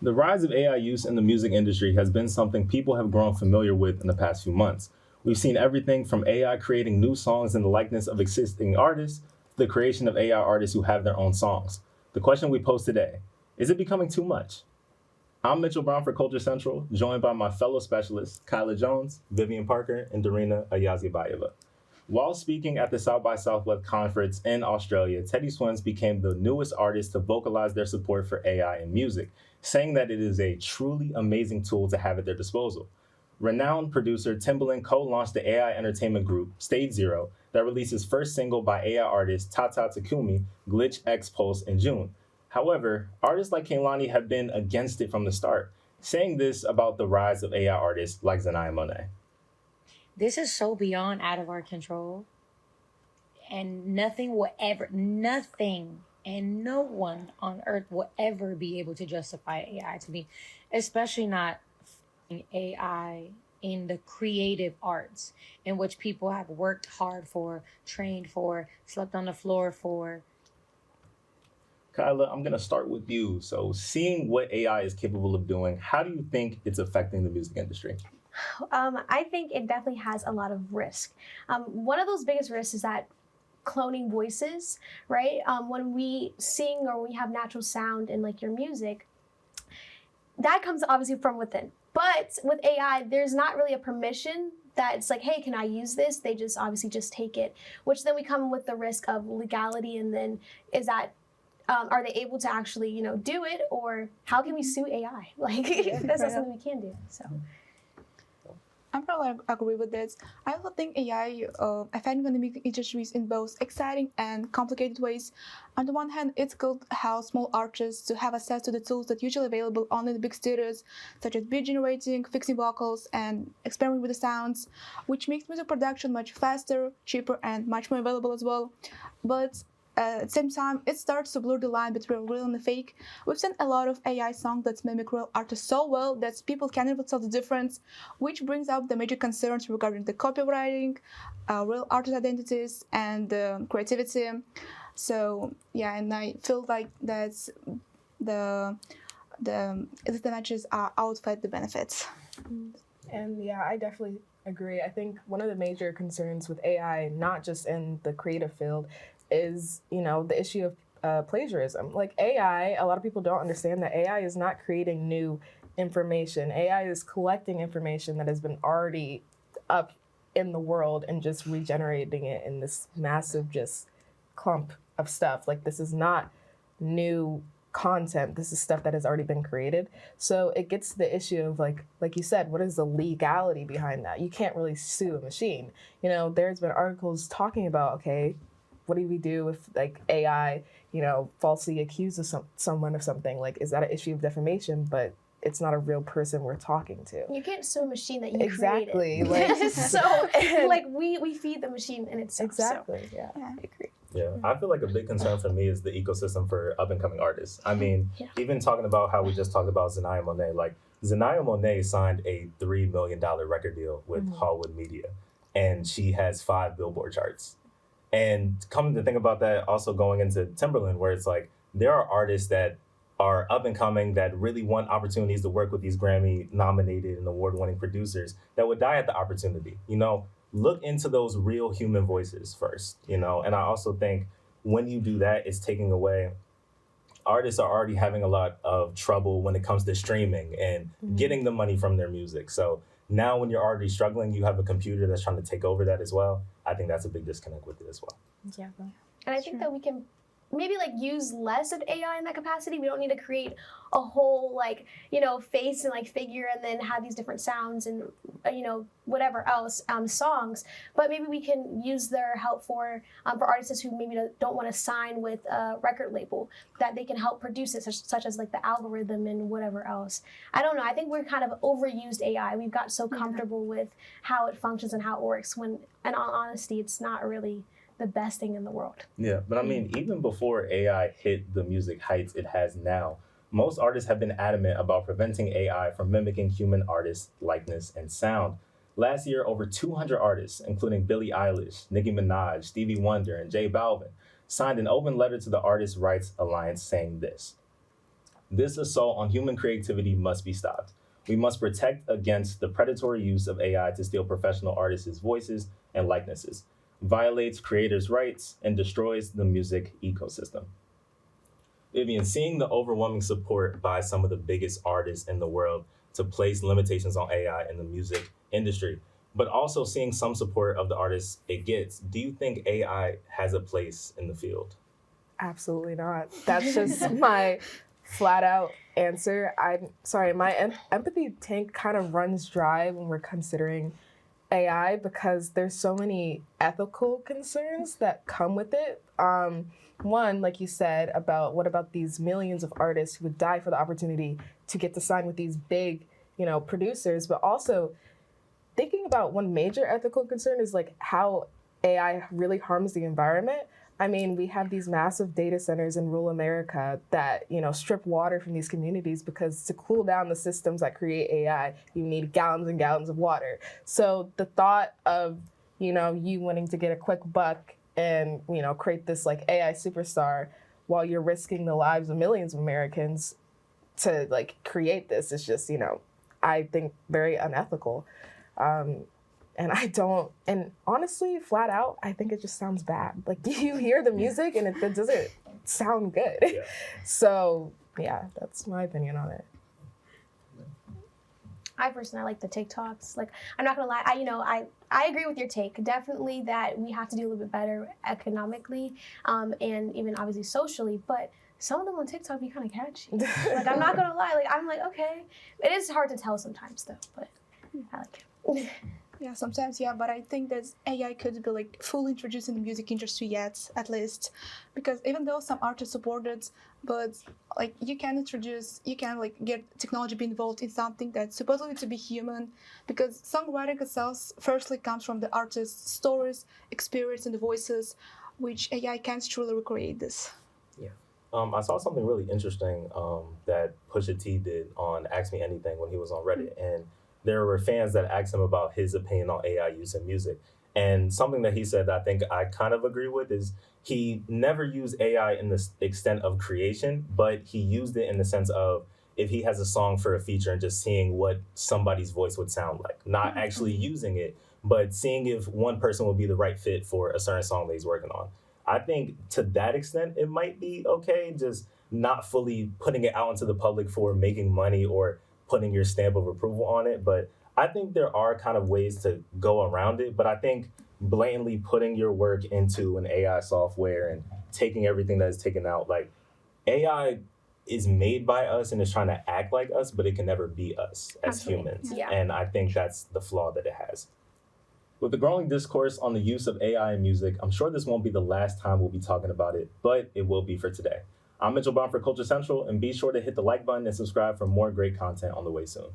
The rise of AI use in the music industry has been something people have grown familiar with in the past few months. We've seen everything from AI creating new songs in the likeness of existing artists to the creation of AI artists who have their own songs. The question we pose today, is it becoming too much? I'm Mitchell Brown for Culture Central, joined by my fellow specialists, Kyla Jones, Vivian Parker, and Darina Ayzabayeva. While speaking at the South by Southwest conference in Australia, Teddy Swims became the newest artist to vocalize their support for AI in music, saying that it is a truly amazing tool to have at their disposal. Renowned producer Timbaland co-launched the AI entertainment group Stage Zero that released its first single by AI artist Tata Taktumi, Glitch X Pulse, in June. However, artists like Kehlani have been against it from the start, saying this about the rise of AI artists like Xania Monet. This is so beyond out of our control. And nothing and no one on earth will ever be able to justify AI to me, especially not AI in the creative arts, in which people have worked hard for, trained for, slept on the floor for. Kyla, I'm going to start with you. So, seeing what AI is capable of doing, how do you think it's affecting the music industry? I think it definitely has a lot of risk. One of those biggest risks is that cloning voices, right? When we sing or we have natural sound in like your music, that comes obviously from within. But with AI, there's not really a permission that it's like, hey, can I use this? They just obviously just take it, which then we come with the risk of legality. And then is that are they able to actually, do it, or how can we sue AI? Like that's not something we can do. So. I'm probably agree with this. I also think AI affecting the music industries in both exciting and complicated ways. On the one hand, it's good how small artists to have access to the tools that usually available only in the big studios, such as beat generating, fixing vocals, and experimenting with the sounds, which makes music production much faster, cheaper, and much more available as well. But at the same time, it starts to blur the line between real and the fake. We've seen a lot of AI songs that mimic real artists so well that people can't even tell the difference, which brings up the major concerns regarding the copywriting, real artist identities, and creativity. So yeah, and I feel like that's the disadvantages outweigh the benefits. And yeah, I definitely agree. I think one of the major concerns with AI, not just in the creative field, is the issue of plagiarism. Like AI, a lot of people don't understand that AI is not creating new information. AI is collecting information that has been already up in the world and just regenerating it in this massive just clump of stuff. Like this is not new content. This is stuff that has already been created. So it gets to the issue of like you said, what is the legality behind that? You can't really sue a machine. There's been articles talking about, okay, what do we do if like AI, falsely accuses someone of something? Like, is that an issue of defamation? But it's not a real person we're talking to. You can't sue a machine that you exactly. created. So like we feed the machine in itself. Exactly. So. Yeah, I agree. Yeah, I feel like a big concern for me is the ecosystem for up-and-coming artists. I mean, even talking about how we just talked about Xania Monet, like Xania Monet signed a $3 million record deal with Hollywood Media, and she has 5 Billboard charts. And coming to think about that, also going into Timbaland, where it's like there are artists that are up and coming that really want opportunities to work with these Grammy-nominated and award-winning producers that would die at the opportunity. Look into those real human voices first. And I also think when you do that, it's taking away. Artists are already having a lot of trouble when it comes to streaming and getting the money from their music. So now when you're already struggling, you have a computer that's trying to take over that as well. I think that's a big disconnect with it as well. Yeah. And I think that we can maybe like use less of AI in that capacity. We don't need to create a whole face and figure and then have these different sounds and whatever else songs. But maybe we can use their help for artists who maybe don't want to sign with a record label, that they can help produce it, such as like the algorithm and whatever else. I don't know. I think we're kind of overused AI. We've got so comfortable with how it functions and how it works when, in all honesty, it's not really the best thing in the world. Yeah, but I mean, even before AI hit the music heights it has now, most artists have been adamant about preventing AI from mimicking human artists' likeness and sound. Last year, over 200 artists, including Billie Eilish, Nicki Minaj, Stevie Wonder, and J Balvin, signed an open letter to the Artists' Rights Alliance saying this: This assault on human creativity must be stopped. We must protect against the predatory use of AI to steal professional artists' voices and likenesses, violates creators' rights, and destroys the music ecosystem. Vivian, seeing the overwhelming support by some of the biggest artists in the world to place limitations on AI in the music industry, but also seeing some support of the artists it gets, do you think AI has a place in the field? Absolutely not. That's just my flat out answer. I'm sorry, my empathy tank kind of runs dry when we're considering AI because there's so many ethical concerns that come with it. One, like you said, about what about these millions of artists who would die for the opportunity to get to sign with these big, producers, but also thinking about one major ethical concern is like how AI really harms the environment. I mean, we have these massive data centers in rural America that, strip water from these communities because to cool down the systems that create AI, you need gallons and gallons of water. So the thought of, you wanting to get a quick buck and, create this like AI superstar while you're risking the lives of millions of Americans to like create this is just, I think very unethical. And honestly, flat out, I think it just sounds bad. Like you hear the music and it doesn't sound good. Yeah. So yeah, that's my opinion on it. I personally like the TikToks. Like, I'm not gonna lie, I agree with your take. Definitely that we have to do a little bit better economically, and even obviously socially. But some of them on TikTok be kind of catchy. Like, I'm not gonna lie. Like, I'm like, okay, it is hard to tell sometimes though. But I like it. Yeah, sometimes, yeah, but I think that AI could be like fully introduced in the music industry yet, at least, because even though some artists support it, but like you can like get technology be involved in something that's supposedly to be human, because songwriting itself firstly comes from the artist's stories, experience, and the voices, which AI can't truly recreate this. Yeah. I saw something really interesting that Pusha T did on Ask Me Anything when he was on Reddit, and there were fans that asked him about his opinion on AI use in music. And something that he said that I think I kind of agree with is he never used AI in the extent of creation, but he used it in the sense of if he has a song for a feature and just seeing what somebody's voice would sound like, not actually using it, but seeing if one person would be the right fit for a certain song that he's working on. I think to that extent, it might be okay, just not fully putting it out into the public for making money or putting your stamp of approval on it. But I think there are kind of ways to go around it. But I think blatantly putting your work into an AI software and taking everything that is taken out, like AI is made by us and is trying to act like us, but it can never be us as Absolutely. humans. Yeah. And I think that's the flaw that it has. With the growing discourse on the use of AI in music, I'm sure this won't be the last time we'll be talking about it, but it will be for today. I'm Mitchell Baum for Culture Central, and be sure to hit the like button and subscribe for more great content on the way soon.